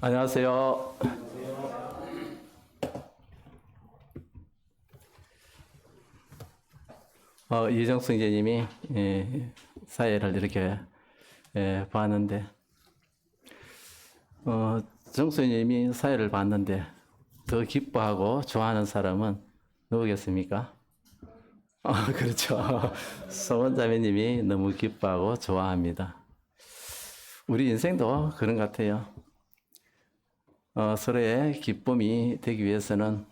안녕하세요. 이정숙 이제님이 사회를 이렇게 봤는데, 정수님이 사회를 봤는데 더 기뻐하고 좋아하는 사람은 누구겠습니까? 그렇죠. 소원자매님이 너무 기뻐하고 좋아합니다. 우리 인생도 그런 것 같아요. 서로의 기쁨이 되기 위해서는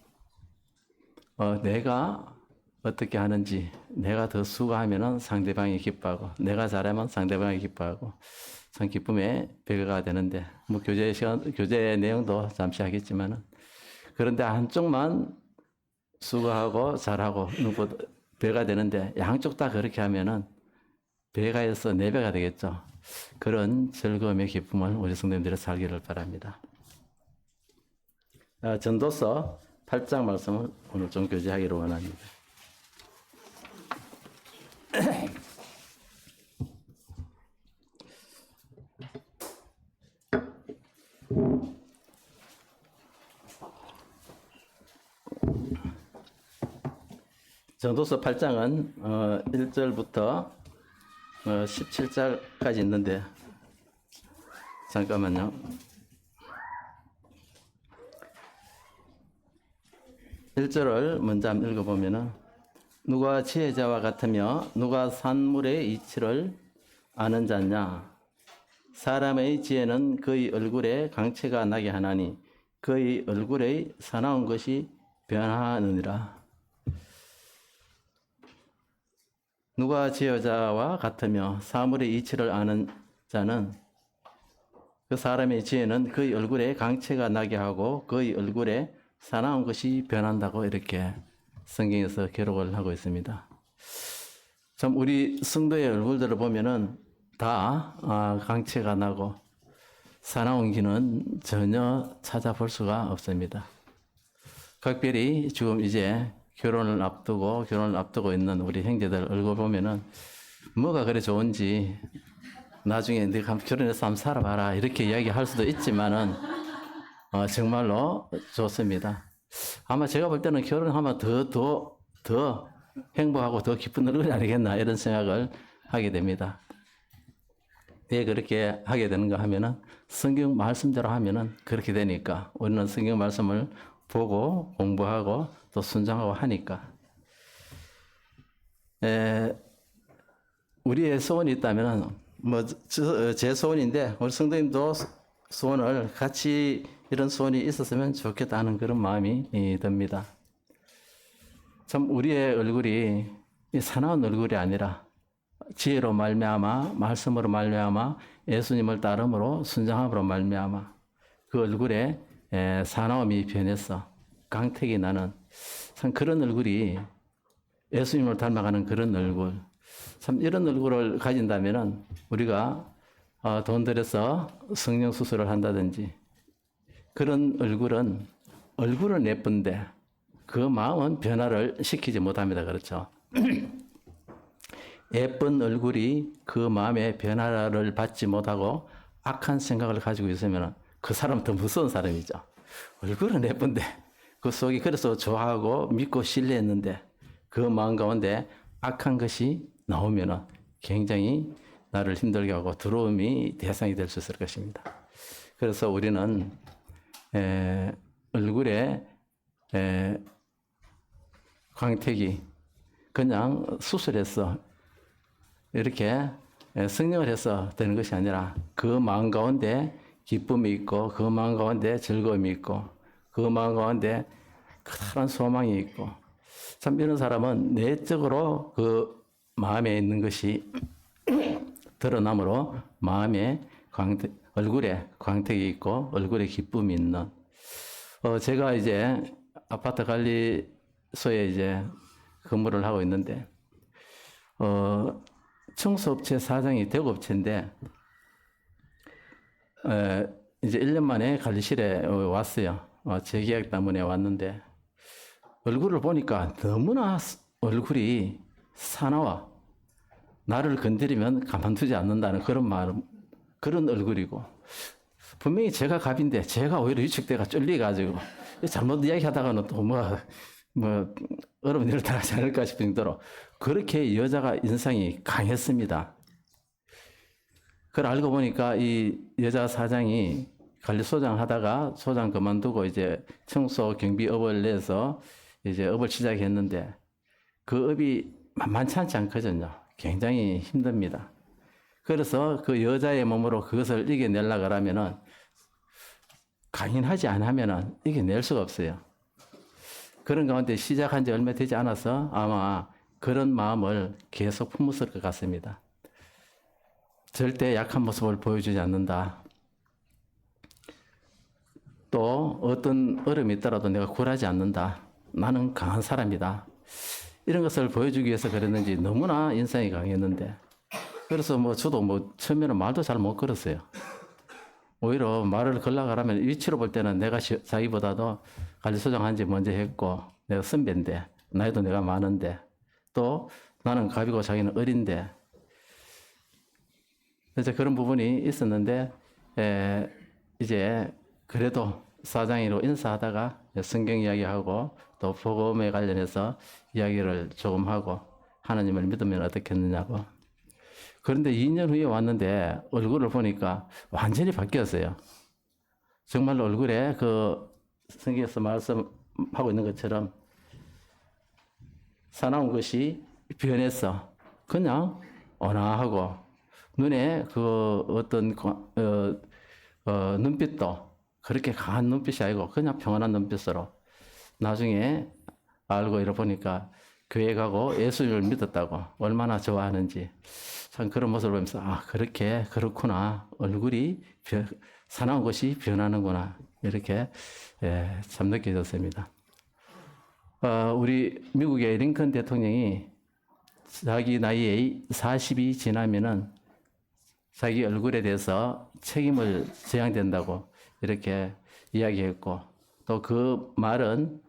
내가 어떻게 하는지, 내가 더 수고하면 상대방이 기뻐하고, 내가 잘하면 상대방이 기뻐하고, 참 기쁨의 배가 되는데, 뭐 교재 내용도 잠시 하겠지만은, 그런데 한쪽만 수고하고 잘하고, 누구 배가 되는데, 양쪽 다 그렇게 하면은 배가 해서 네 배가 되겠죠. 그런 즐거움의 기쁨을 우리 성도님들이 살기를 바랍니다. 전도서 8장 말씀을 오늘 좀 교제하기를 원합니다. 전도서 8장은 1절부터 17절까지 있는데, 잠깐만요. 1절을 먼저 한번 읽어보면은, 누가 지혜자와 같으며 누가 산물의 이치를 아는 자냐? 사람의 지혜는 그의 얼굴에 강체가 나게 하나니 그의 얼굴의 사나운 것이 변하느니라. 누가 지혜자와 같으며 사물의 이치를 아는 자는 그 사람의 지혜는 그의 얼굴에 강체가 나게 하고 그의 얼굴에 사나운 것이 변한다고 이렇게 성경에서 기록을 하고 있습니다. 참 우리 성도의 얼굴들을 보면은 다 강체가 나고 사나운 기는 전혀 찾아볼 수가 없습니다. 각별히 지금 이제 결혼을 앞두고 있는 우리 형제들 얼굴 보면은 뭐가 그래 좋은지 나중에 네가 결혼해서 한번 살아봐라 이렇게 이야기할 수도 있지만은 정말로 좋습니다. 아마 제가 볼 때는 결혼하면 더 행복하고 더 기쁜 얼굴이 아니겠나 이런 생각을 하게 됩니다. 왜 그렇게 하게 되는가 하면은 성경 말씀대로 하면은 그렇게 되니까 우리는 성경 말씀을 보고 공부하고 또 순종하고 하니까 우리의 소원이 있다면은 뭐 제 소원인데 우리 성도님도 소원을 같이 이런 소원이 있었으면 좋겠다는 그런 마음이 듭니다. 참 우리의 얼굴이 사나운 얼굴이 아니라 지혜로 말미암아 말씀으로 말미암아 예수님을 따름으로 순종함으로 말미암아 그 얼굴에 사나움이 변해서 강택이 나는 참 그런 얼굴이 예수님을 닮아가는 그런 얼굴 참 이런 얼굴을 가진다면은 우리가 돈 들여서 성령 수술을 한다든지 그런 얼굴은 예쁜데 그 마음은 변화를 시키지 못합니다. 그렇죠? 예쁜 얼굴이 그 마음의 변화를 받지 못하고 악한 생각을 가지고 있으면 그 사람은 더 무서운 사람이죠. 얼굴은 예쁜데 그 속이 그래서 좋아하고 믿고 신뢰했는데 그 마음 가운데 악한 것이 나오면 굉장히 나를 힘들게 하고 두려움이 대상이 될 수 있을 것입니다. 그래서 우리는 얼굴에 광택이 그냥 수술해서 이렇게 성령을 해서 되는 것이 아니라 그 마음 가운데 기쁨이 있고 그 마음 가운데 즐거움이 있고 그 마음 가운데 커다란 소망이 있고 참 이런 사람은 내적으로 그 마음에 있는 것이 드러나므로 마음에 얼굴에 광택이 있고 얼굴에 기쁨이 있는 제가 이제 아파트 관리소에 이제 근무를 하고 있는데 청소업체 사장이 대구업체인데 이제 1년 만에 관리실에 왔어요. 재계약 때문에 왔는데 얼굴을 보니까 너무나 얼굴이 사나워 나를 건드리면 가만두지 않는다는 그런 얼굴이고 분명히 제가 갑인데 제가 오히려 위축돼가 쫄려가지고 잘못 이야기하다가는 또 뭐 어려운 일을 당하지 않을까 싶을 정도로 그렇게 여자가 인상이 강했습니다. 그걸 알고 보니까 이 여자 사장이 관리소장 하다가 소장 그만두고 이제 청소 경비업을 내서 이제 업을 시작했는데 그 업이 만만치 않거든요. 굉장히 힘듭니다. 그래서 그 여자의 몸으로 그것을 이겨내려고 하면은 강인하지 않으면은 이겨낼 수가 없어요. 그런 가운데 시작한 지 얼마 되지 않아서 아마 그런 마음을 계속 품었을 것 같습니다. 절대 약한 모습을 보여주지 않는다. 또 어떤 어려움이 있더라도 내가 굴하지 않는다. 나는 강한 사람이다. 이런 것을 보여주기 위해서 그랬는지 너무나 인상이 강했는데 그래서 저도 처음에는 말도 잘 못 걸었어요. 오히려 말을 걸려고 하면 위치로 볼 때는 내가 자기보다도 관리소장 한지 먼저 했고 내가 선배인데 나이도 내가 많은데 또 나는 갑이고 자기는 어린데 그래서 그런 부분이 있었는데 이제 그래도 사장으로 인사하다가 성경 이야기하고 또 복음에 관련해서 이야기를 조금 하고 하나님을 믿으면 어떻겠느냐고. 그런데 2년 후에 왔는데 얼굴을 보니까 완전히 바뀌었어요. 정말로 얼굴에 그 성경에서 말씀하고 있는 것처럼 사나운 것이 변했어. 그냥 온화하고 눈에 그 어떤 눈빛도 그렇게 강한 눈빛이 아니고 그냥 평안한 눈빛으로 나중에 알고 이러보니까 교회 가고 예수님을 믿었다고 얼마나 좋아하는지 참 그런 모습을 보면서 그렇구나 얼굴이 사나운 것이 변하는구나 이렇게 참 느껴졌습니다. 우리 미국의 링컨 대통령이 자기 나이에 40이 지나면은 자기 얼굴에 대해서 책임을 져야 된다고 이렇게 이야기했고 또 그 말은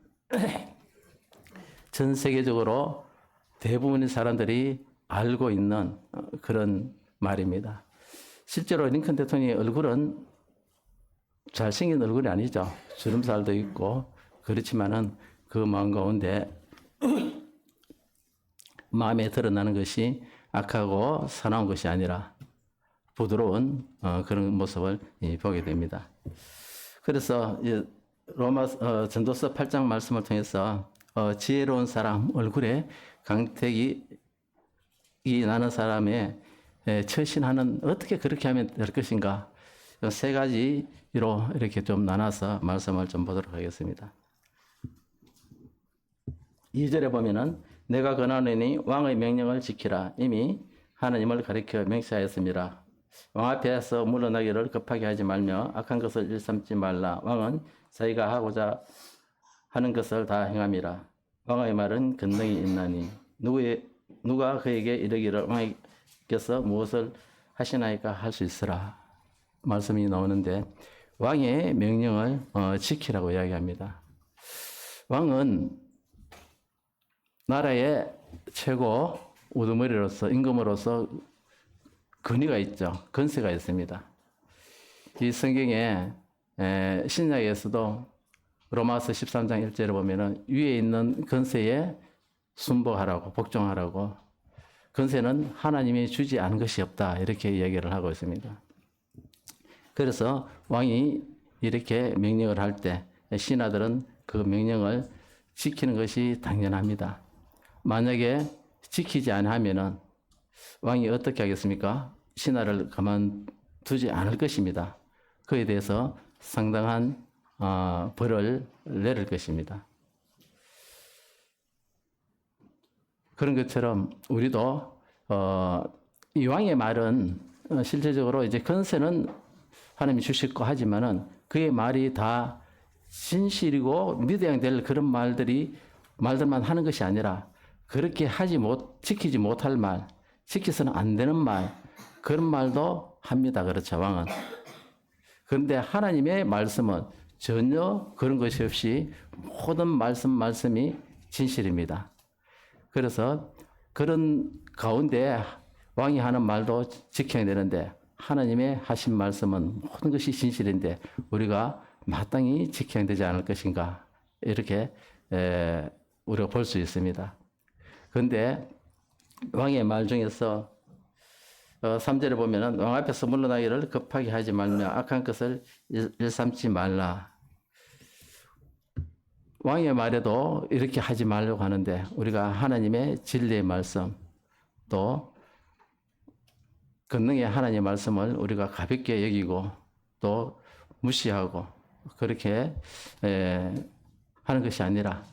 전 세계적으로 대부분의 사람들이 알고 있는 그런 말입니다. 실제로 링컨 대통령의 얼굴은 잘생긴 얼굴이 아니죠. 주름살도 있고 그렇지만은 그 마음 가운데 마음에 드러나는 것이 악하고 사나운 것이 아니라 부드러운 그런 모습을 보게 됩니다. 그래서 로마 전도서 8장 말씀을 통해서 지혜로운 사람 얼굴에 강택이 나는 사람의 처신하는 어떻게 그렇게 하면 될 것인가 세 가지로 이렇게 좀 나눠서 말씀을 좀 보도록 하겠습니다. 2절에 보면은 내가 권하노니 왕의 명령을 지키라 이미 하나님을 가리켜 명시하였습니다. 왕 앞에서 물러나기를 급하게 하지 말며 악한 것을 일삼지 말라. 왕은 자기가 하고자 하는 것을 다 행함이라. 왕의 말은 권능이 있나니 누가 그에게 이르기를 왕께서 무엇을 하시나이까 할 수 있으라. 말씀이 나오는데 왕의 명령을 지키라고 이야기합니다. 왕은 나라의 최고 우두머리로서 임금으로서 권위가 있죠. 권세가 있습니다. 이 성경에 신약에서도 로마서 13장 1절에 보면은 위에 있는 권세에 순복하라고 복종하라고 권세는 하나님이 주지 않은 것이 없다 이렇게 얘기를 하고 있습니다. 그래서 왕이 이렇게 명령을 할 때 신하들은 그 명령을 지키는 것이 당연합니다. 만약에 지키지 않으면은 왕이 어떻게 하겠습니까? 신하를 가만두지 않을 것입니다. 그에 대해서 상당한 벌을 내릴 것입니다. 그런 것처럼 우리도 이 왕의 말은 실제적으로 이제 권세는 하나님이 주실 거 하지만은 그의 말이 다 진실이고 믿어야 될 그런 말들만 하는 것이 아니라 그렇게 지키지 못할 말, 지켜서는 안 되는 말, 그런 말도 합니다. 그렇죠, 왕은. 그런데 하나님의 말씀은 전혀 그런 것이 없이 모든 말씀이 진실입니다. 그래서 그런 가운데 왕이 하는 말도 지켜야 되는데 하나님의 하신 말씀은 모든 것이 진실인데 우리가 마땅히 지켜야 되지 않을 것인가 이렇게 우리가 볼 수 있습니다. 그런데 왕의 말 중에서 3절에 보면은 왕 앞에서 물러나기를 급하게 하지 말며 악한 것을 일삼지 말라. 왕의 말에도 이렇게 하지 말라고 하는데 우리가 하나님의 진리의 말씀 또 권능의 하나님의 말씀을 우리가 가볍게 여기고 또 무시하고 그렇게 하는 것이 아니라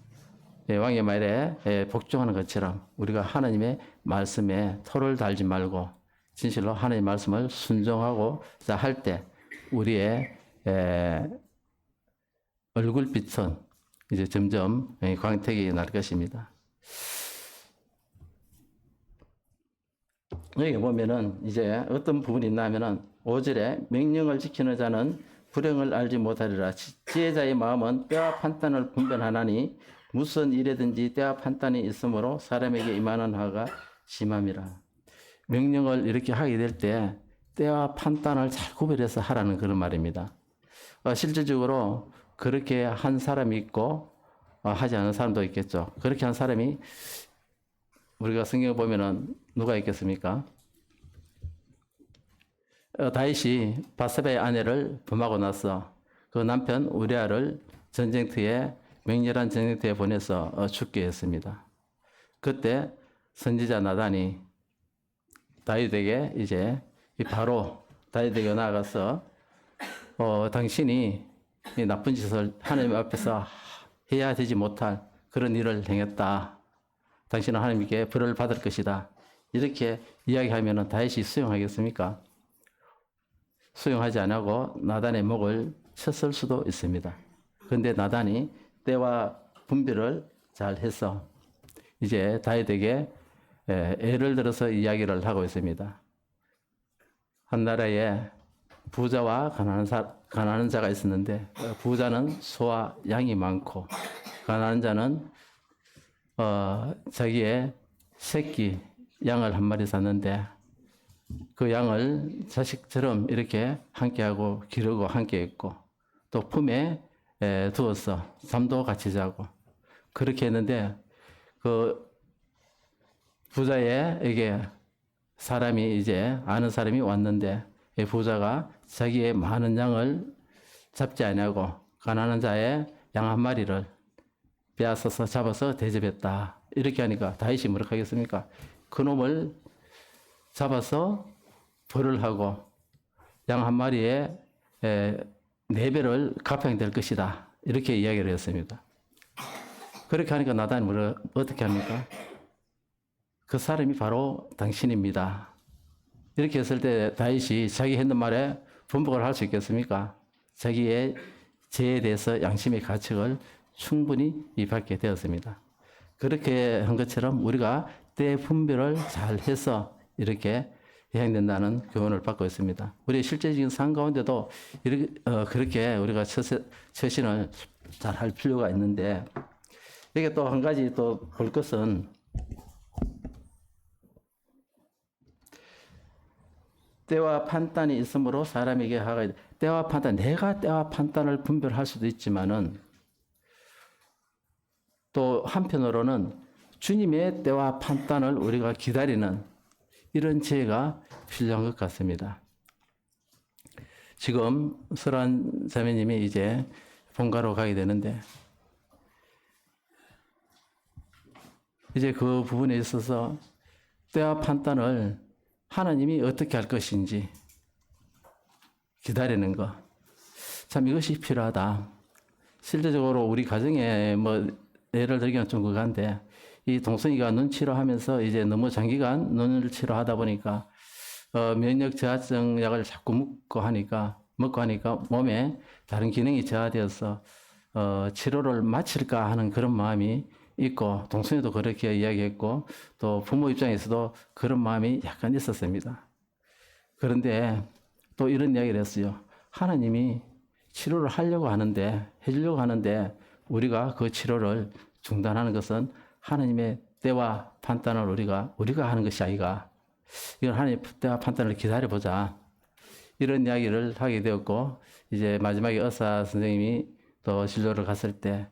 왕의 말에 복종하는 것처럼 우리가 하나님의 말씀에 토를 달지 말고 진실로 하나님의 말씀을 순종하고 할 때 우리의 얼굴빛은 이제 점점 광택이 날 것입니다. 여기 보면은 이제 어떤 부분이 있냐면은 5절에 명령을 지키는 자는 불행을 알지 못하리라. 지혜자의 마음은 때와 판단을 분별하나니 무슨 일에든지 때와 판단이 있으므로 사람에게 임하는 화가 심함이라. 명령을 이렇게 하게 될 때 때와 판단을 잘 구별해서 하라는 그런 말입니다. 실질적으로 그렇게 한 사람이 있고 하지 않은 사람도 있겠죠. 그렇게 한 사람이 우리가 성경을 보면은 누가 있겠습니까? 다윗이 바세바의 아내를 범하고 나서 그 남편 우리아를 전쟁터에 맹렬한 전쟁터에 보내서 죽게 했습니다. 그때 선지자 나단이 다윗에게 이제 바로 다윗에게 나아가서 당신이 이 나쁜 짓을 하나님 앞에서 해야 되지 못할 그런 일을 행했다. 당신은 하나님께 벌을 받을 것이다. 이렇게 이야기하면 다윗이 수용하겠습니까? 수용하지 않고 나단의 목을 쳤을 수도 있습니다. 그런데 나단이 때와 분별을 잘 해서 이제 다윗에게 예를 들어서 이야기를 하고 있습니다. 한 나라에 부자와 가난한 자가 있었는데 부자는 소와 양이 많고 가난한 자는 자기의 새끼 양을 한 마리 샀는데 그 양을 자식처럼 이렇게 함께하고 기르고 함께 있고 또 품에 두어서 잠도 같이 자고 그렇게 했는데 그 부자에게 사람이 이제 아는 사람이 왔는데 이 부자가 자기의 많은 양을 잡지 아니하고 가난한 자의 양 한 마리를 빼앗아서 잡아서 대접했다. 이렇게 하니까 다윗이 뭐라 하겠습니까? 그놈을 잡아서 벌을 하고 양 한 마리에 4배를 갚아야 될 것이다. 이렇게 이야기를 했습니다. 그렇게 하니까 나단이 어떻게 합니까? 그 사람이 바로 당신입니다. 이렇게 했을 때 다윗이 자기 했는 말에 분복을 할 수 있겠습니까? 자기의 죄에 대해서 양심의 가책을 충분히 받게 되었습니다. 그렇게 한 것처럼 우리가 때 분별을 잘 해서 이렇게 해야 된다는 교훈을 받고 있습니다. 우리의 실제적인 삶 가운데도 그렇게 우리가 처신을 잘 할 필요가 있는데 여기 또 한 가지 또 볼 것은 때와 판단이 있으므로 사람에게 화가 있다. 때와 판단, 내가 때와 판단을 분별할 수도 있지만은 또 한편으로는 주님의 때와 판단을 우리가 기다리는 이런 지혜가 필요한 것 같습니다. 지금 설한 자매님이 이제 본가로 가게 되는데 이제 그 부분에 있어서 때와 판단을 하나님이 어떻게 할 것인지 기다리는 것. 참 이것이 필요하다. 실제적으로 우리 가정에 예를 들기는 좀 그간데 이 동성이가 눈치료 하면서 이제 너무 장기간 눈을 치료하다 보니까 면역 저하증 약을 자꾸 먹고 하니까 몸에 다른 기능이 저하되어서 치료를 마칠까 하는 그런 마음이 있고 동성이도 그렇게 이야기했고 또 부모 입장에서도 그런 마음이 약간 있었습니다. 그런데 또 이런 이야기를 했어요. 하나님이 치료를 하려고 하는데 해주려고 하는데 우리가 그 치료를 중단하는 것은 하나님의 때와 판단을 우리가 하는 것이 아니가. 이건 하나님의 때와 판단을 기다려보자. 이런 이야기를 하게 되었고, 이제 마지막에 의사 선생님이 또 진료를 갔을 때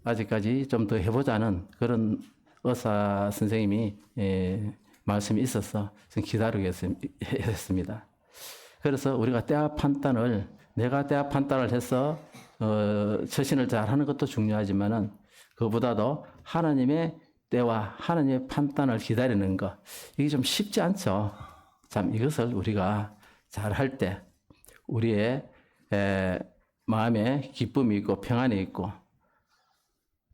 아직까지 좀 더 해보자는 그런 의사 선생님이 말씀이 있어서 좀 기다리게 했습니다. 그래서 우리가 때와 판단을, 내가 때와 판단을 해서 처신을 잘 하는 것도 중요하지만은 그보다도 하나님의 때와 하나님의 판단을 기다리는 것, 이게 좀 쉽지 않죠. 참 이것을 우리가 잘 할 때 우리의 마음에 기쁨이 있고 평안이 있고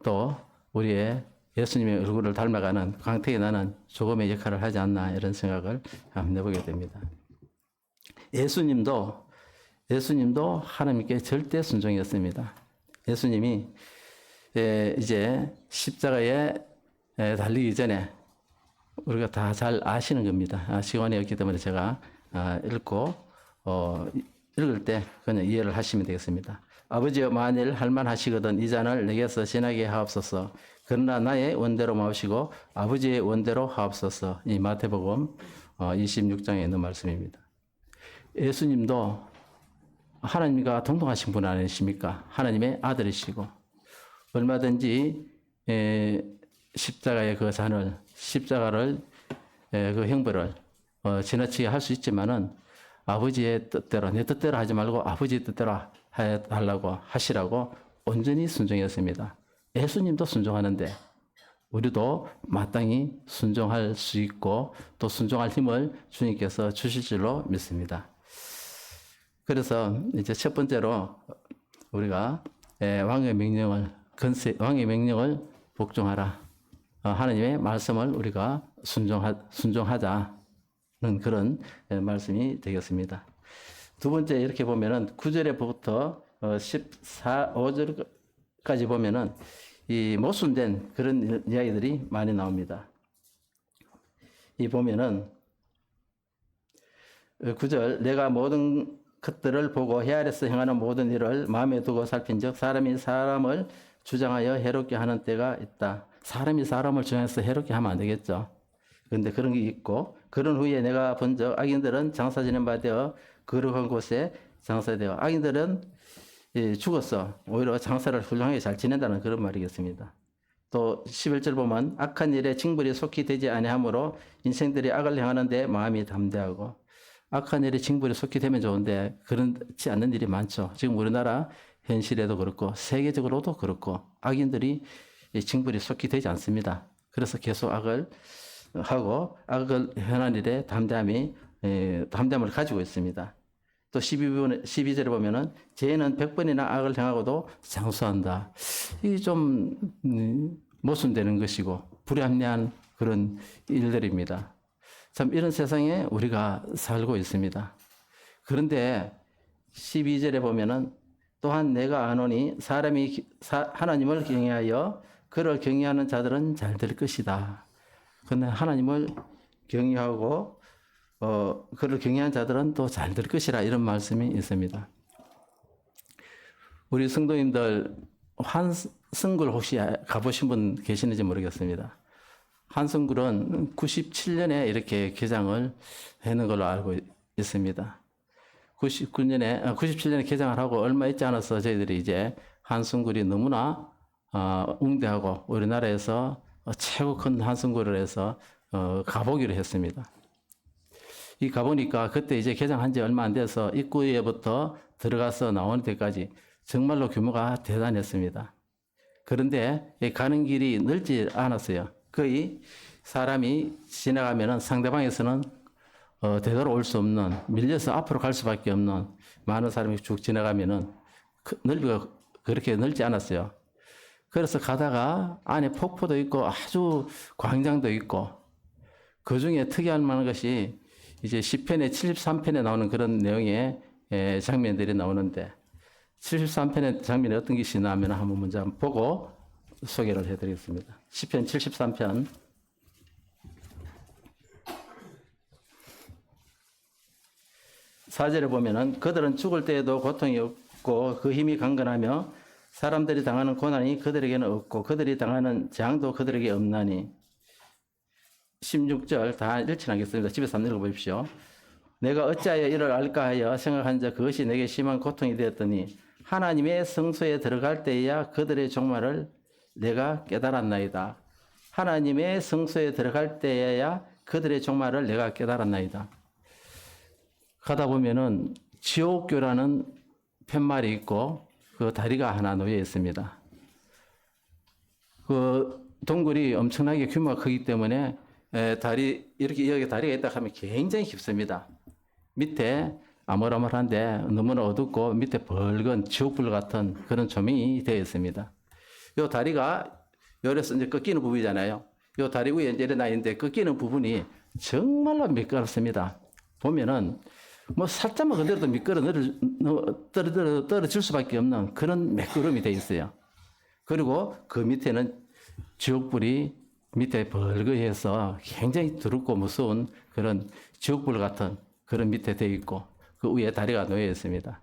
또 우리의 예수님의 얼굴을 닮아가는 광택이 나는 조금의 역할을 하지 않나 이런 생각을 한번 해보게 됩니다. 예수님도 하나님께 절대 순종이었습니다. 예수님이 이제 십자가에 달리기 전에 우리가 다 잘 아시는 겁니다. 시간이 없기 때문에 제가 읽고 읽을 때 그냥 이해를 하시면 되겠습니다. 아버지여 만일 할만하시거든 이 잔을 내게서 지나게 하옵소서. 그러나 나의 원대로 마시고 아버지의 원대로 하옵소서. 이 마태복음 26장에 있는 말씀입니다. 예수님도 하나님과 동등하신 분 아니십니까? 하나님의 아들이시고 얼마든지 십자가의 그 잔을, 십자가를 그 형벌을 지나치게 할 수 있지만은 아버지의 뜻대로, 내 뜻대로 하지 말고 아버지의 뜻대로 해달라고 하시라고 온전히 순종했습니다. 예수님도 순종하는데 우리도 마땅히 순종할 수 있고 또 순종할 힘을 주님께서 주실 줄로 믿습니다. 그래서 이제 첫 번째로 우리가 왕의 명령을 복종하라. 하나님의 말씀을 우리가 순종하자는 그런 말씀이 되겠습니다. 두 번째 이렇게 보면은 9절에부터 5절까지 보면은 이 모순된 그런 이야기들이 많이 나옵니다. 이 보면은 9절 내가 모든 것들을 보고 해 아래서 행하는 모든 일을 마음에 두고 살핀즉 사람이 사람을 주장하여 해롭게 하는 때가 있다. 사람이 사람을 주장해서 해롭게 하면 안 되겠죠. 그런데 그런 게 있고 그런 후에 내가 본즉 악인들은 장사 지낸 바 되어 거룩한 곳에 장사되어 악인들은 죽었어. 오히려 장사를 훌륭하게 잘 지낸다는 그런 말이겠습니다. 또 11절 보면 악한 일에 징벌이 속히 되지 아니하므로 인생들이 악을 행하는데 마음이 담대하고 악한 일에 징벌이 속히 되면 좋은데 그렇지 않는 일이 많죠. 지금 우리나라 현실에도 그렇고 세계적으로도 그렇고 악인들이 징벌이 속히 되지 않습니다. 그래서 계속 악을 하고 악을 행하는 일에 담대함을 가지고 있습니다. 또 12절에 보면은 죄는 100번이나 악을 행하고도 장수한다. 이게 좀 모순되는 것이고 불합리한 그런 일들입니다. 참 이런 세상에 우리가 살고 있습니다. 그런데 12절에 보면은 또한 내가 아노니 사람이 하나님을 경외하여 그를 경외하는 자들은 잘 될 것이다. 그런데 하나님을 경외하고 그를 경외한 자들은 또 잘 될 것이라 이런 말씀이 있습니다. 우리 성도님들 한성굴 혹시 가보신 분 계시는지 모르겠습니다. 한성굴은 97년에 이렇게 개장을 했는 걸로 알고 있습니다. 97년에 개장을 하고 얼마 있지 않아서 저희들이 이제 한성굴이 너무나 웅대하고 우리나라에서 최고 큰 한성굴을 해서 가보기로 했습니다. 이 가보니까 그때 이제 개장한 지 얼마 안 돼서 입구에부터 들어가서 나오는 데까지 정말로 규모가 대단했습니다. 그런데 가는 길이 넓지 않았어요. 거의 사람이 지나가면은 상대방에서는 되돌아올 수 없는, 밀려서 앞으로 갈 수밖에 없는 많은 사람이 쭉 지나가면은 넓이가 그렇게 넓지 않았어요. 그래서 가다가 안에 폭포도 있고 아주 광장도 있고 그 중에 특이할 만한 것이 이제 시편의 73편에 나오는 그런 내용의 장면들이 나오는데 73편의 장면이 어떤 것이 나오면 한번 먼저 보고 소개를 해드리겠습니다. 시편 73편 4절에 보면은 그들은 죽을 때에도 고통이 없고 그 힘이 강건하며 사람들이 당하는 고난이 그들에게는 없고 그들이 당하는 재앙도 그들에게 없나니 16절 다 읽지 않겠습니다. 집에서 한번 읽어보십시오. 내가 어찌하여 이를 알까 하여 생각한 적 그것이 내게 심한 고통이 되었더니 하나님의 성소에 들어갈 때에야 그들의 종말을 내가 깨달았나이다. 하나님의 성소에 들어갈 때에야 그들의 종말을 내가 깨달았나이다. 가다 보면은 지옥교라는 팻말이 있고 그 다리가 하나 놓여 있습니다. 그 동굴이 엄청나게 규모가 크기 때문에 다리 이렇게 여기 다리가 있다 하면 굉장히 깊습니다. 밑에 아물아물한데 너무나 어둡고 밑에 붉은 지옥불 같은 그런 조명이 되어 있습니다. 이 다리가 열에서 이제 꺾이는 부분이잖아요. 이 다리 위에 이제 일어나 있는데 꺾이는 부분이 정말로 미끄럽습니다. 보면은 뭐 살짝만 건드려도 떨어질 수밖에 없는 그런 매끄러움이 되어 있어요. 그리고 그 밑에는 지옥불이 밑에 벌거해서 굉장히 더럽고 무서운 그런 지옥불 같은 그런 밑에 되어 있고 그 위에 다리가 놓여 있습니다.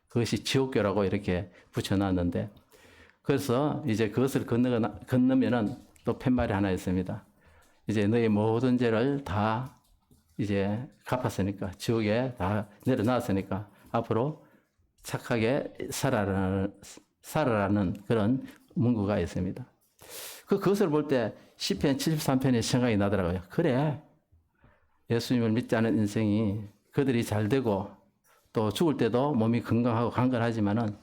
그것이 지옥교라고 이렇게 붙여놨는데 그래서 이제 그것을 건너면은 또 팻말이 하나 있습니다. 이제 너의 모든 죄를 다 이제 갚았으니까 지옥에 다 내려놨으니까 앞으로 착하게 살아라는 그런 문구가 있습니다. 그것을 볼 때 시편 73편의 생각이 나더라고요. 그래, 예수님을 믿지 않은 인생이 그들이 잘 되고 또 죽을 때도 몸이 건강하고 강건하지만은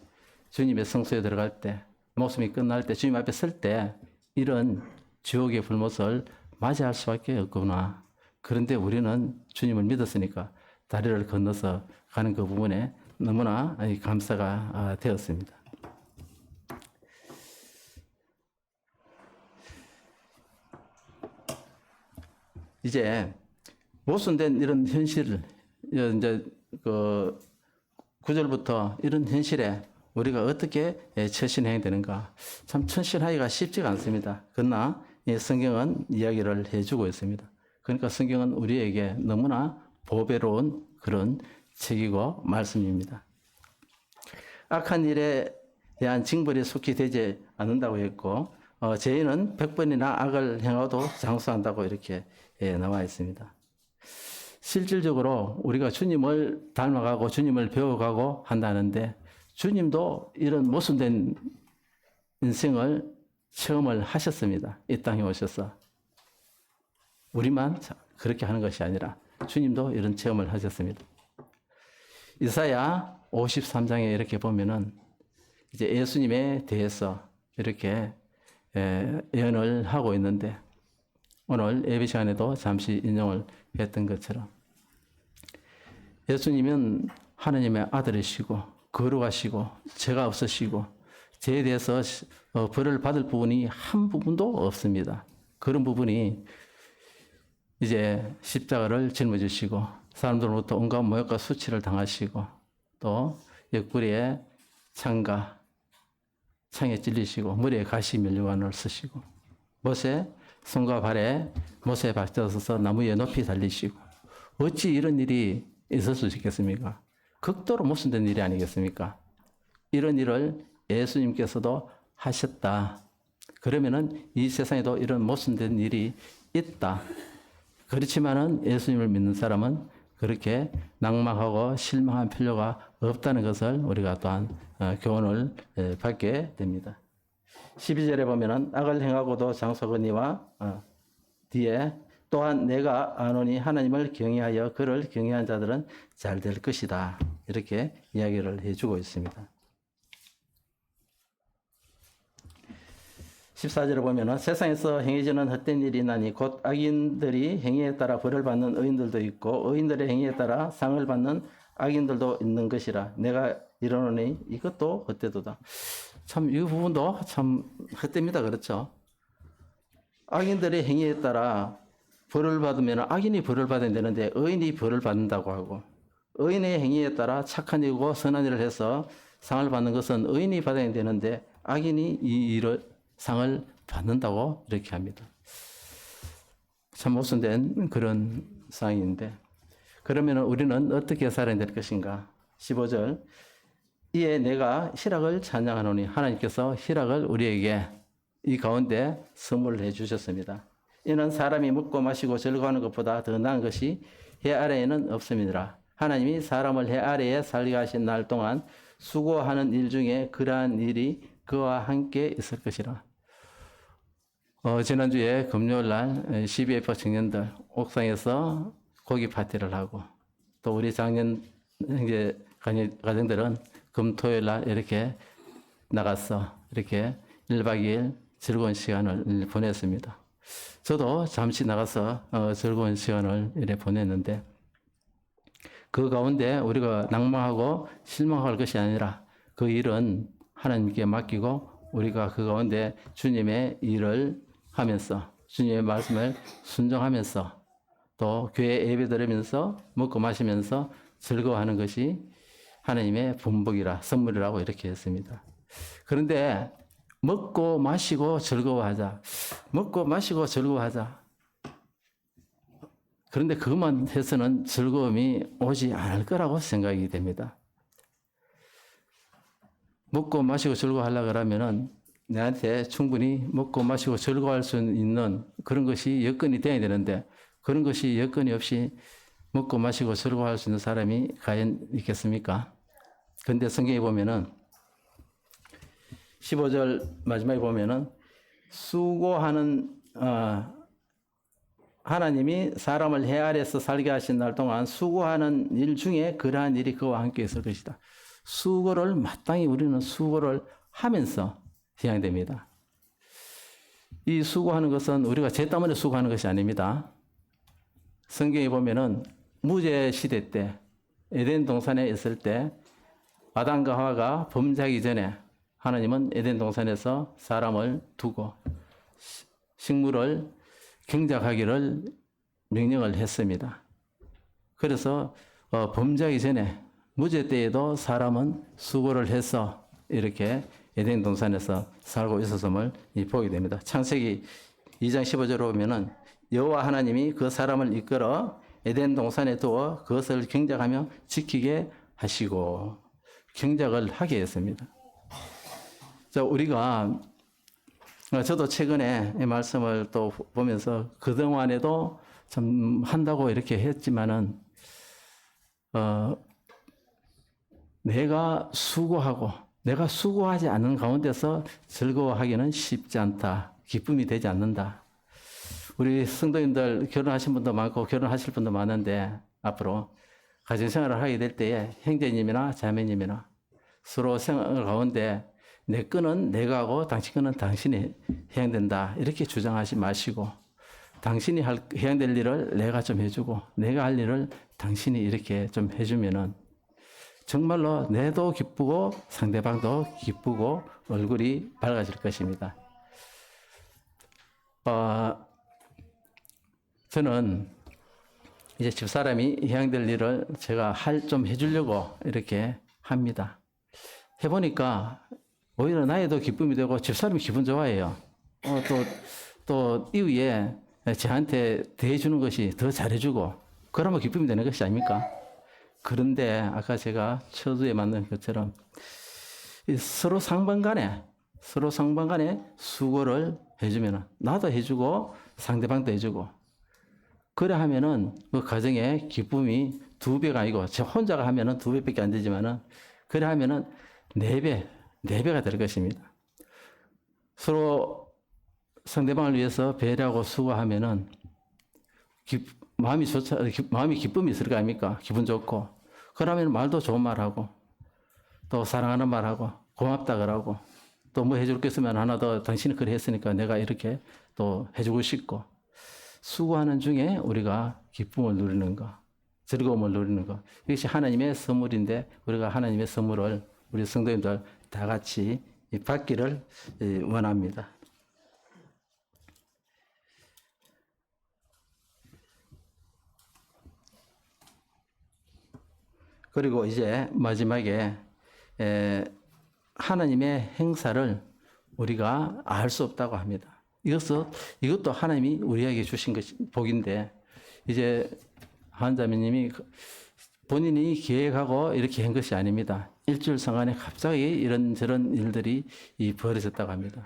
주님의 성소에 들어갈 때 목숨이 끝날 때 주님 앞에 설 때 이런 지옥의 불못을 맞이할 수밖에 없구나. 그런데 우리는 주님을 믿었으니까 다리를 건너서 가는 그 부분에 너무나 감사가 되었습니다. 이제 모순된 이런 현실을 이제 그 9절부터 이런 현실에 우리가 어떻게 처신해야 되는가? 참 처신하기가 쉽지가 않습니다. 그러나 성경은 이야기를 해주고 있습니다. 그러니까 성경은 우리에게 너무나 보배로운 그런 책이고 말씀입니다. 악한 일에 대한 징벌이 속히 되지 않는다고 했고 죄인은 100번이나 악을 행하도 장수한다고 이렇게 나와 있습니다. 실질적으로 우리가 주님을 닮아가고 주님을 배워가고 한다는데 주님도 이런 모순된 인생을 체험을 하셨습니다. 이 땅에 오셔서. 우리만 그렇게 하는 것이 아니라 주님도 이런 체험을 하셨습니다. 이사야 53장에 이렇게 보면은 이제 예수님에 대해서 이렇게 예언을 하고 있는데 오늘 예배 시간에도 잠시 인용을 했던 것처럼 예수님은 하나님의 아들이시고 거룩하시고 죄가 없으시고 죄에 대해서 벌을 받을 부분이 한 부분도 없습니다. 그런 부분이 이제 십자가를 짊어지시고 사람들로부터 온갖 모욕과 수치를 당하시고 또 옆구리에 창에 찔리시고 머리에 가시 면류관을 쓰시고 못에 손과 발에 못에 박혀서서 나무에 높이 달리시고 어찌 이런 일이 있을 수 있겠습니까? 극도로 모순된 일이 아니겠습니까? 이런 일을 예수님께서도 하셨다. 그러면은 이 세상에도 이런 모순된 일이 있다. 그렇지만은 예수님을 믿는 사람은 그렇게 낭망하고 실망할 필요가 없다는 것을 우리가 또한 교훈을 받게 됩니다. 12절에 보면은 악을 행하고도 장소거니와 뒤에 또한 내가 아노니 하나님을 경외하여 그를 경외한 자들은 잘 될 것이다. 이렇게 이야기를 해주고 있습니다. 14절에 보면은 세상에서 행해지는 헛된 일이 나니 곧 악인들이 행위에 따라 벌을 받는 의인들도 있고 의인들의 행위에 따라 상을 받는 악인들도 있는 것이라 내가 이르노니 이것도 헛되도다. 참 이 부분도 참 헛됩니다. 그렇죠? 악인들의 행위에 따라 벌을 받으면 악인이 벌을 받아야 되는데 의인이 벌을 받는다고 하고 의인의 행위에 따라 착한 일이고 선한 일을 해서 상을 받는 것은 의인이 받아야 되는데 악인이 이 일을 상을 받는다고 이렇게 합니다. 참 모순된 그런 상황인데 그러면 우리는 어떻게 살아야 될 것인가? 15절 이에 내가 희락을 찬양하노니 하나님께서 희락을 우리에게 이 가운데 선물해 주셨습니다. 이는 사람이 먹고 마시고 즐거워하는 것보다 더 나은 것이 해 아래에는 없습니다. 하나님이 사람을 해 아래에 살게 하신 날 동안 수고하는 일 중에 그러한 일이 그와 함께 있을 것이라. 지난주에 금요일 날 CBF 청년들 옥상에서 고기 파티를 하고, 또 우리 작년 이제 가정들은 금토일 날 이렇게 나가서 이렇게 1박 2일 즐거운 시간을 보냈습니다. 저도 잠시 나가서 즐거운 시간을 이렇게 보냈는데, 그 가운데 우리가 낭망하고 실망할 것이 아니라 그 일은 하나님께 맡기고 우리가 그 가운데 주님의 일을 하면서 주님의 말씀을 순종하면서 또 교회 예배 드리면서 먹고 마시면서 즐거워하는 것이 하나님의 분복이라, 선물이라고 이렇게 했습니다. 그런데 먹고 마시고 즐거워하자. 먹고 마시고 즐거워하자. 그런데 그것만 해서는 즐거움이 오지 않을 거라고 생각이 됩니다. 먹고 마시고 즐거워하려고 그러면은 내한테 충분히 먹고 마시고 즐거워할 수 있는 그런 것이 여건이 돼야 되는데, 그런 것이 여건이 없이 먹고 마시고 즐거워할 수 있는 사람이 과연 있겠습니까? 그런데 성경에 보면은 15절 마지막에 보면은 수고하는 하나님이 사람을 해 아래에서 살게 하신 날 동안 수고하는 일 중에 그러한 일이 그와 함께 있을 것이다. 수고를 마땅히 우리는 수고를 하면서 해야 됩니다. 이 수고하는 것은 우리가 죄 때문에 수고하는 것이 아닙니다. 성경에 보면은 무죄 시대 때 에덴 동산에 있을 때 아담과 하와가 범죄하기 전에 하나님은 에덴 동산에서 사람을 두고 식물을 경작하기를 명령을 했습니다. 그래서 범죄하기 전에 무죄 때에도 사람은 수고를 해서 이렇게 에덴 동산에서 살고 있었음을 보게 됩니다. 창세기 2장 15절로 보면은 여호와 하나님이 그 사람을 이끌어 에덴 동산에 두어 그것을 경작하며 지키게 하시고 경작을 하게 했습니다. 자, 우리가 저도 최근에 이 말씀을 또 보면서 그동안에도 참 한다고 이렇게 했지만은 내가 수고하지 않는 가운데서 즐거워하기는 쉽지 않다. 기쁨이 되지 않는다. 우리 성도님들 결혼하신 분도 많고 결혼하실 분도 많은데 앞으로 가정생활을 하게 될 때에 형제님이나 자매님이나 서로 생활 가운데 내 거는 내가 하고 당신 거는 당신이 해야 된다. 이렇게 주장하지 마시고 당신이 해야 될 일을 내가 좀 해주고 내가 할 일을 당신이 이렇게 좀 해주면은 정말로 내도 기쁘고 상대방도 기쁘고 얼굴이 밝아질 것입니다. 저는 이제 집사람이 해야 될 일을 제가 좀 해주려고 이렇게 합니다. 해보니까 오히려 나에도 기쁨이 되고 집사람이 기분 좋아해요. 또 이후에 저한테 대해주는 것이 더 잘해주고 그러면 기쁨이 되는 것이 아닙니까? 그런데 아까 제가 처두에 만든 것처럼 서로 상반간에 수고를 해주면 나도 해주고 상대방도 해주고 그래 하면은 그 가정의 기쁨이 2배가 아니고 저 혼자가 하면은 2배밖에 안 되지만은 그래 하면은 4배가 될 것입니다. 서로 상대방을 위해서 배려하고 수고하면은 마음이 기쁨이 있을 거 아닙니까? 기분 좋고. 그러면 말도 좋은 말하고, 또 사랑하는 말하고, 고맙다 그러고, 또 뭐 해줄 게 있으면 하나 더 당신이 그래 했으니까 내가 이렇게 또 해주고 싶고, 수고하는 중에 우리가 기쁨을 누리는 거, 즐거움을 누리는 거, 이것이 하나님의 선물인데 우리가 하나님의 선물을 우리 성도님들 다 같이 받기를 원합니다. 그리고 이제 마지막에 하나님의 행사를 우리가 알 수 없다고 합니다. 이것도 하나님이 우리에게 주신 것이 복인데 이제 한자매님이 본인이 계획하고 이렇게 한 것이 아닙니다. 일주일 상간에 갑자기 이런저런 일들이 벌어졌다고 합니다.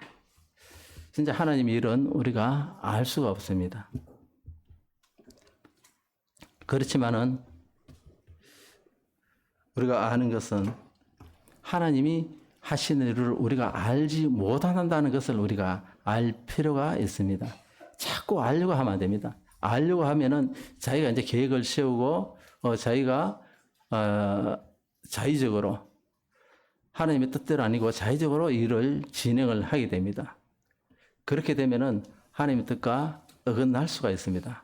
진짜 하나님의 일은 우리가 알 수가 없습니다. 그렇지만은 우리가 아는 것은 하나님이 하시는 일을 우리가 알지 못한다는 것을 우리가 알 필요가 있습니다. 자꾸 알려고 하면 안 됩니다. 알려고 하면은 자기가 이제 계획을 세우고 자기가 자의적으로 하나님의 뜻대로 아니고 자의적으로 일을 진행을 하게 됩니다. 그렇게 되면은 하나님의 뜻과 어긋날 수가 있습니다.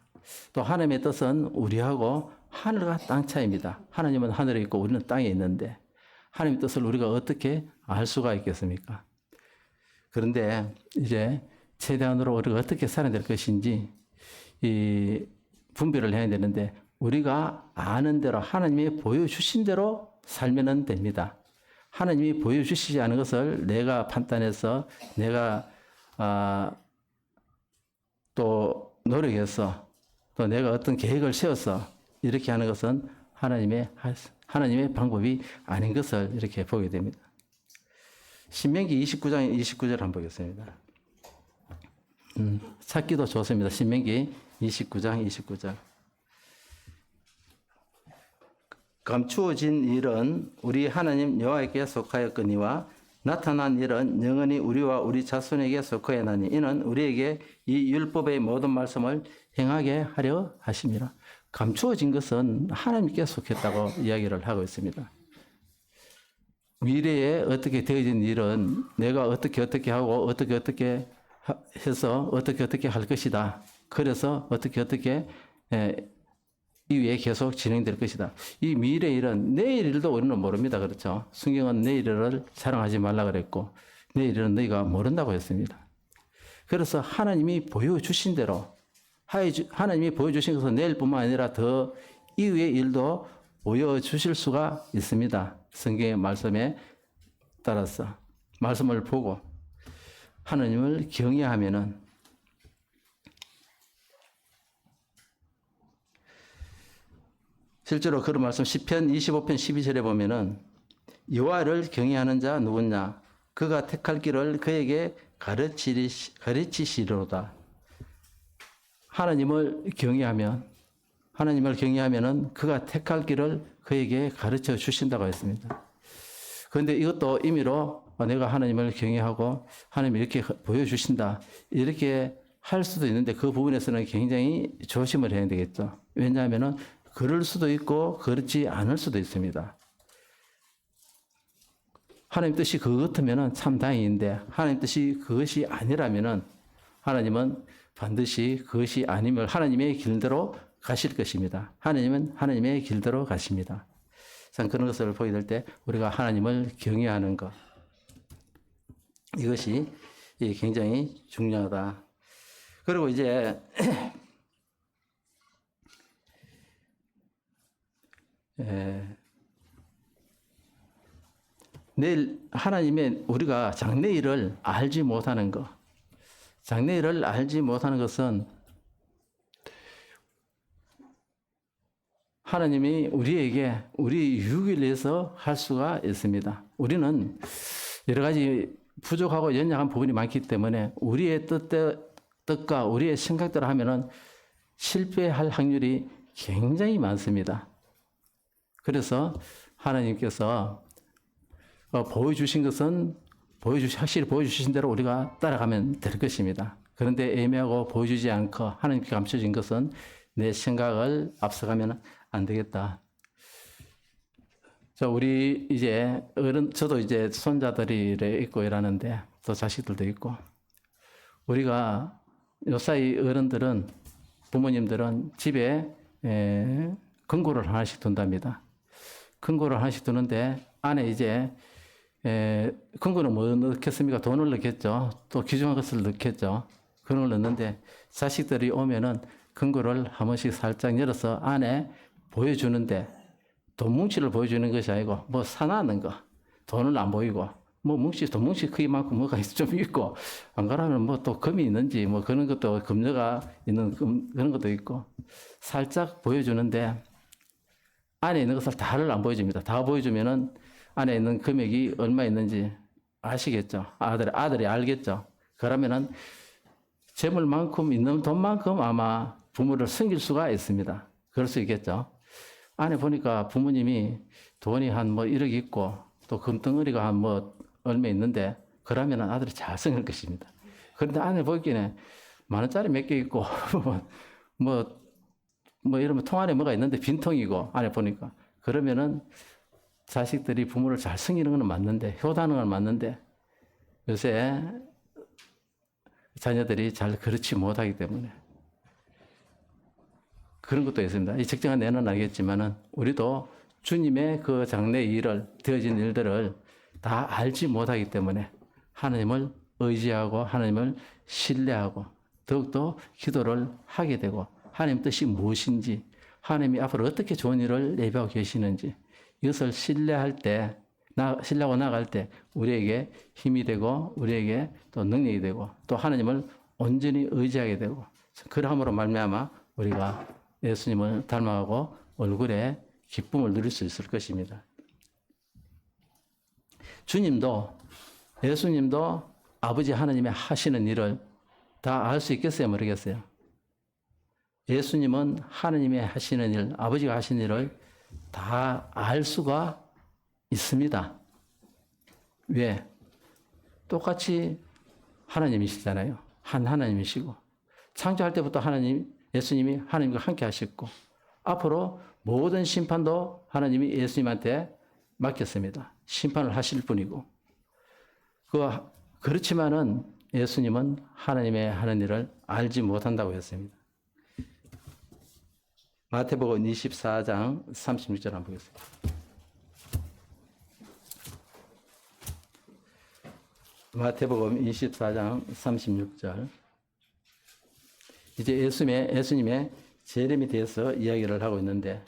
또 하나님의 뜻은 우리하고 하늘과 땅 차이입니다. 하나님은 하늘에 있고 우리는 땅에 있는데 하나님의 뜻을 우리가 어떻게 알 수가 있겠습니까? 그런데 이제 최대한으로 우리가 어떻게 살아야 될 것인지 이 분별을 해야 되는데 우리가 아는 대로 하나님이 보여주신 대로 살면 됩니다. 하나님이 보여주시지 않은 것을 내가 판단해서 내가 또 노력해서 또 내가 어떤 계획을 세워서 이렇게 하는 것은 하나님의 방법이 아닌 것을 이렇게 보게 됩니다. 신명기 29장 29절 한번 보겠습니다. 찾기도 좋습니다. 신명기 29장 29절. 감추어진 일은 우리 하나님 여호와께 속하였거니와 나타난 일은 영원히 우리와 우리 자손에게 속하였나니 이는 우리에게 이 율법의 모든 말씀을 행하게 하려 하심이라. 감추어진 것은 하나님께 속했다고 이야기를 하고 있습니다. 미래에 어떻게 되어진 일은 내가 어떻게 하고 어떻게 해서 어떻게 할 것이다. 그래서 어떻게 이후에 계속 진행될 것이다. 이 미래 일은 내일 일도 우리는 모릅니다. 그렇죠? 성경은 내일 일을 자랑하지 말라 그랬고 내일 일은 너희가 모른다고 했습니다. 그래서 하나님이 보여주신 대로 하나님이 보여주신 것은 내일뿐만 아니라 더 이후의 일도 보여주실 수가 있습니다. 성경의 말씀에 따라서 말씀을 보고 하나님을 경외하면은 실제로 그런 말씀 시편 25편 12절에 보면은 여호와를 경외하는 자 누구냐? 그가 택할 길을 그에게 가르치시리로다. 하나님을 경외하면은 그가 택할 길을 그에게 가르쳐 주신다고 했습니다. 그런데 이것도 임의로 내가 하나님을 경외하고 하나님이 이렇게 보여주신다. 이렇게 할 수도 있는데 그 부분에서는 굉장히 조심을 해야 되겠죠. 왜냐하면은 그럴 수도 있고 그렇지 않을 수도 있습니다. 하나님 뜻이 그것 같으면은 참 다행인데 하나님 뜻이 그것이 아니라면은 하나님은 반드시 그것이 아니면 하나님의 길대로 가실 것입니다. 하나님은 하나님의 길대로 가십니다. 참 그런 것을 보게 될 때 우리가 하나님을 경외하는 것 이것이 굉장히 중요하다. 그리고 이제 내일 하나님의 우리가 장래일을 알지 못하는 것, 장래일을 알지 못하는 것은 하나님이 우리에게 우리 유익을 위해서 할 수가 있습니다. 우리는 여러 가지 부족하고 연약한 부분이 많기 때문에 우리의 뜻과 우리의 생각대로 하면은 실패할 확률이 굉장히 많습니다. 그래서 하나님께서 보여주신 것은 확실히 보여주신 대로 우리가 따라가면 될 것입니다. 그런데 애매하고 보여주지 않고 하나님께 감춰진 것은 내 생각을 앞서가면 안 되겠다. 우리 이제 저도 이제 손자들이 있고 이러는데 또 자식들도 있고 우리가 요사이 어른들은 부모님들은 집에 금고를 하나씩 둔답니다. 금고를 하나씩 두는데 안에 이제 금고는 뭐 넣겠습니까? 돈을 넣겠죠. 또 귀중한 것을 넣겠죠. 그런 걸 넣는데 자식들이 오면은 금고를 한 번씩 살짝 열어서 안에 보여주는데 돈 뭉치를 보여주는 것이 아니고 뭐 사놨는 거 돈을 안 보이고 뭐 돈 뭉치 크기만큼 뭐가 좀 있고 안 그러면 뭐 또 금이 있는지 뭐 그런 것도 금녀가 있는 그런 것도 있고 살짝 보여주는데 안에 있는 것을 다를 안 보여줍니다. 다 보여주면은 안에 있는 금액이 얼마 있는지 아시겠죠? 아들이 알겠죠? 그러면은 재물만큼 있는 돈만큼 아마 부모를 섬길 수가 있습니다. 그럴 수 있겠죠? 안에 보니까 부모님이 돈이 한 뭐 1억 있고 또 금덩어리가 한 뭐 얼마 있는데 그러면 아들이 잘생길 것입니다. 그런데 안에 보기에는 10,000원짜리 몇 개 있고 뭐 이러면 통 안에 뭐가 있는데 빈통이고 안에 보니까 그러면은 자식들이 부모를 잘 섬기는 건 맞는데 효도하는 건 맞는데 요새 자녀들이 잘 그렇지 못하기 때문에 그런 것도 있습니다. 이 적정한 내는 알겠지만은 우리도 주님의 그 장래 일을 되어진 일들을 다 알지 못하기 때문에 하나님을 의지하고 하나님을 신뢰하고 더욱더 기도를 하게 되고 하나님 뜻이 무엇인지 하나님이 앞으로 어떻게 좋은 일을 예비하고 계시는지 이것을 신뢰할 때 신뢰하고 나갈 때 우리에게 힘이 되고 우리에게 또 능력이 되고 또 하나님을 온전히 의지하게 되고 그러함으로 말미암아 우리가 예수님을 닮아가고 얼굴에 기쁨을 누릴 수 있을 것입니다. 예수님도 아버지 하나님의 하시는 일을 다 알 수 있겠어요? 모르겠어요? 예수님은 하나님의 하시는 일, 아버지가 하시는 일을 다 알 수가 있습니다. 왜? 똑같이 하나님이시잖아요. 하나님이시고 창조할 때부터 예수님이 하나님과 함께 하셨고 앞으로 모든 심판도 하나님이 예수님한테 맡겼습니다. 심판을 하실 분이고 그렇지만은 예수님은 하나님의 하는 일을 알지 못한다고 했습니다. 마태복음 24장 36절 한번 보겠습니다. 마태복음 24장 36절. 이제 예수님의 재림에 대해서 이야기를 하고 있는데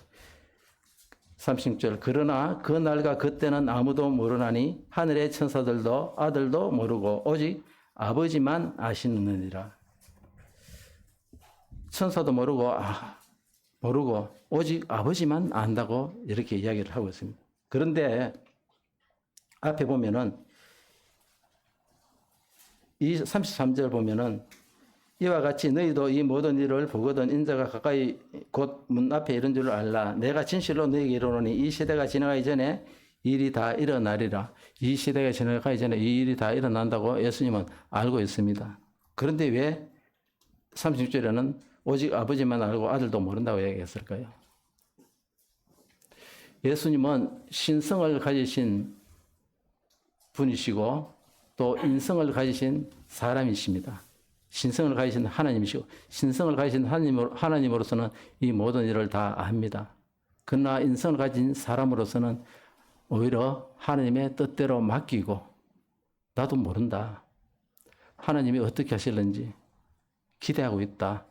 36절. 그러나 그 날과 그때는 아무도 모르나니 하늘의 천사들도 아들도 모르고 오직 아버지만 아시느니라. 천사도 모르고 오직 아버지만 안다고 이렇게 이야기를 하고 있습니다. 그런데 앞에 보면은 이 33절 보면은 이와 같이 너희도 이 모든 일을 보거든 인자가 가까이 곧 문 앞에 이른 줄 알라. 내가 진실로 너희에게 이르노니 이 시대가 지나가기 전에 일이 다 일어나리라. 이 시대가 지나가기 전에 이 일이 다 일어난다고 예수님은 알고 있습니다. 그런데 왜 36절에는 오직 아버지만 알고 아들도 모른다고 얘기했을까요? 예수님은 신성을 가지신 분이시고 또 인성을 가지신 사람이십니다. 신성을 가지신 하나님이시고 신성을 가지신 하나님으로서는 이 모든 일을 다 압니다. 그러나 인성을 가진 사람으로서는 오히려 하나님의 뜻대로 맡기고 나도 모른다. 하나님이 어떻게 하실는지 기대하고 있다.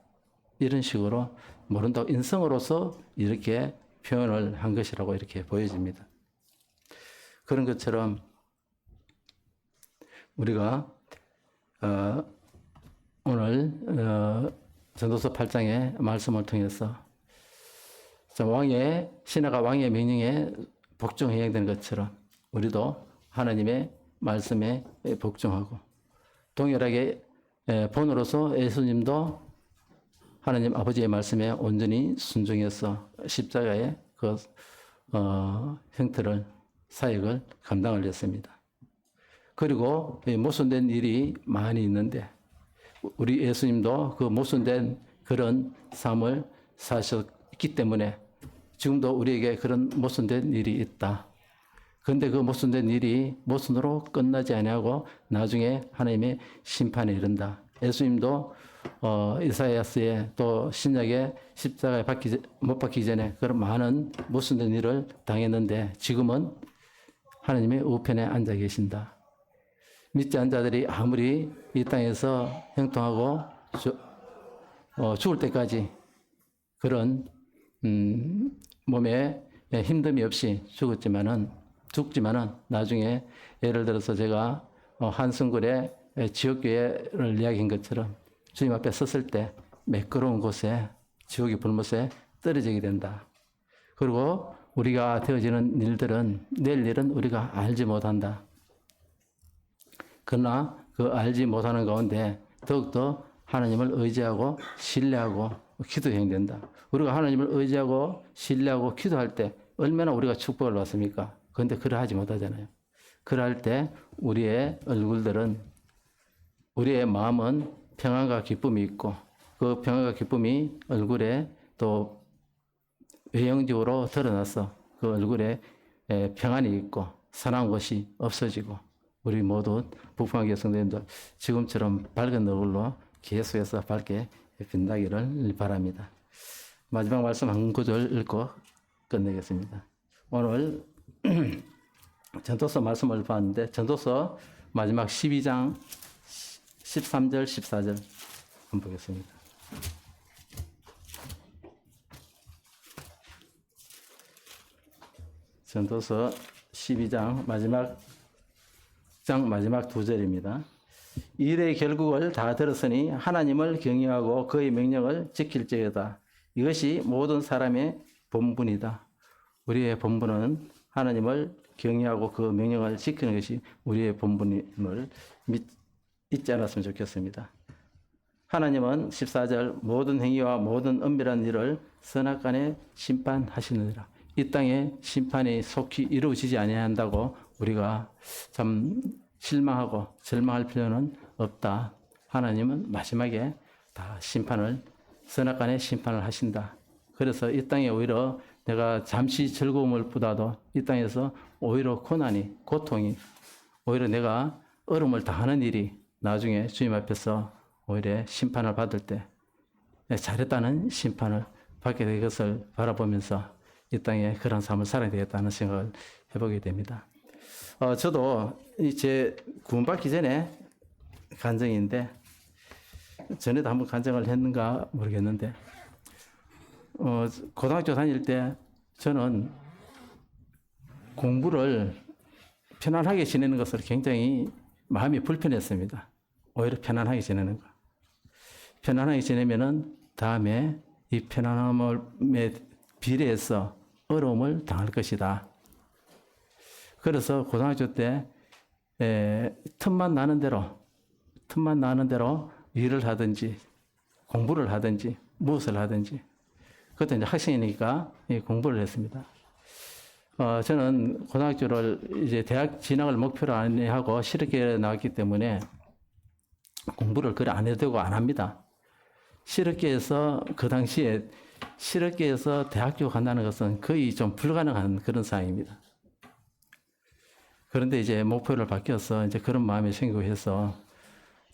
이런 식으로 모른다고 인성으로서 이렇게 표현을 한 것이라고 이렇게 보여집니다. 그런 것처럼 우리가 오늘 전도서 8장의 말씀을 통해서 신하가 왕의 명령에 복종해야 되는 것처럼 우리도 하나님의 말씀에 복종하고 동일하게 본으로서 예수님도 하나님 아버지의 말씀에 온전히 순종해서 십자가의 그 형태를 사역을 감당을 했습니다. 그리고 모순된 일이 많이 있는데 우리 예수님도 그 모순된 그런 삶을 사셨기 때문에 지금도 우리에게 그런 모순된 일이 있다. 그런데 그 모순된 일이 모순으로 끝나지 아니하고 나중에 하나님의 심판에 이른다. 예수님도 이사야서에 또 신약에 십자가에 못 박히기 전에 그런 많은 모순된 일을 당했는데 지금은 하나님의 우편에 앉아 계신다. 믿지 않은 자들이 아무리 이 땅에서 형통하고 죽을 때까지 그런 몸에 힘듦이 없이 죽지만은 나중에 예를 들어서 제가 한승굴의 지옥교회를 이야기한 것처럼 주님 앞에 섰을 때 매끄러운 곳에 지옥의 불못에 떨어지게 된다. 그리고 우리가 되어지는 일들은 내일 일은 우리가 알지 못한다. 그러나 그 알지 못하는 가운데 더욱더 하나님을 의지하고 신뢰하고 기도해야 된다. 우리가 하나님을 의지하고 신뢰하고 기도할 때 얼마나 우리가 축복을 받습니까? 그런데 그러하지 못하잖아요. 그럴 때 우리의 얼굴들은, 우리의 마음은 평안과 기쁨이 있고, 그 평안과 기쁨이 얼굴에 또 외형적으로 드러나서 그 얼굴에 평안이 있고 선한 것이 없어지고, 우리 모두 북방교 성도님들 지금처럼 밝은 얼굴로 계속해서 밝게 빛나기를 바랍니다. 마지막 말씀 한 구절 읽고 끝내겠습니다. 오늘 전도서 말씀을 봤는데, 전도서 마지막 12장 13절 14절 한번 보겠습니다. 전도서 12장 마지막 두 절입니다. 일의 결국을 다 들었으니 하나님을 경외하고 그의 명령을 지킬지어다. 이것이 모든 사람의 본분이다. 우리의 본분은 하나님을 경외하고 그 명령을 지키는 것이 우리의 본분임을 잊지 않았으면 좋겠습니다. 하나님은 14절 모든 행위와 모든 은밀한 일을 선악간에 심판하시느니라. 이 땅에 심판이 속히 이루어지지 아니한다고 우리가 참 실망하고 절망할 필요는 없다. 하나님은 마지막에 다 선악간에 심판을 하신다. 그래서 이 땅에 오히려 내가 잠시 즐거움을 보다도 이 땅에서 오히려 고통이, 오히려 내가 어려움을 당하는 일이 나중에 주님 앞에서 오히려 심판을 받을 때 잘했다는 심판을 받게 될 것을 바라보면서 이 땅에 그런 삶을 살아야 되겠다는 생각을 해보게 됩니다. 저도 제 구원받기 전에 간증인데, 전에도 한번 간증을 했는가 모르겠는데, 고등학교 다닐 때 저는 공부를 편안하게 지내는 것을 굉장히 마음이 불편했습니다. 오히려 편안하게 지내는 거. 편안하게 지내면은 다음에 이 편안함에 비례해서 어려움을 당할 것이다. 그래서 고등학교 때 틈만 나는 대로 일을 하든지 공부를 하든지 무엇을 하든지, 그때 이제 학생이니까 공부를 했습니다. 저는 고등학교를 이제 대학 진학을 목표로 안 하고 실업계에 나왔기 때문에 공부를 그래 안 해도 되고 안 합니다. 실업계에서 그 당시에 실업계에서 대학교 간다는 것은 거의 좀 불가능한 그런 상황입니다. 그런데 이제 목표를 바뀌어서 이제 그런 마음이 생기고 해서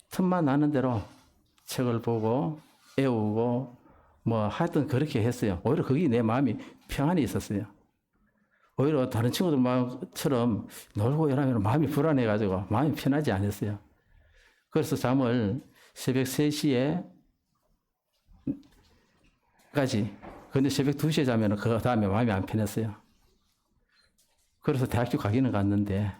틈만 나는 대로 책을 보고 애우고 뭐 하여튼 그렇게 했어요. 오히려 그게 내 마음이 평안히 있었어요. 오히려 다른 친구들 마음처럼 놀고 이러면 마음이 불안해가지고 마음이 편하지 않았어요. 그래서 잠을 새벽 3시에 까지, 근데 새벽 2시에 자면 그 다음에 마음이 안 편했어요. 그래서 대학교 가기는 갔는데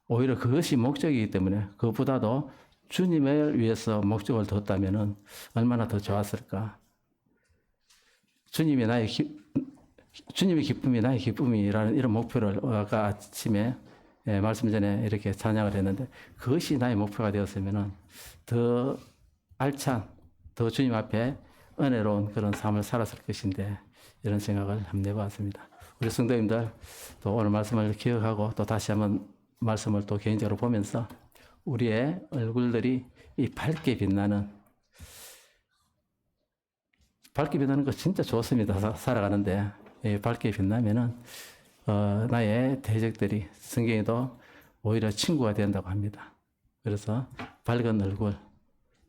오히려 그것이 목적이기 때문에 그것보다도 주님을 위해서 목적을 뒀다면 얼마나 더 좋았을까. 주님의 기쁨이 나의 기쁨이라는 이런 목표를 아까 아침에 말씀 전에 이렇게 찬양을 했는데, 그것이 나의 목표가 되었으면 더 알찬, 더 주님 앞에 은혜로운 그런 삶을 살았을 것인데, 이런 생각을 한번 해봤습니다. 우리 성도님들 또 오늘 말씀을 기억하고 또 다시 한번 말씀을 또 개인적으로 보면서 우리의 얼굴들이 이 밝게 빛나는 거 진짜 좋습니다. 살아가는데 밝게 빛나면은 나의 대적들이, 성경에도 오히려 친구가 된다고 합니다. 그래서 밝은 얼굴,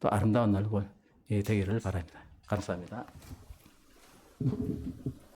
또 아름다운 얼굴이 되기를 바랍니다. 감사합니다.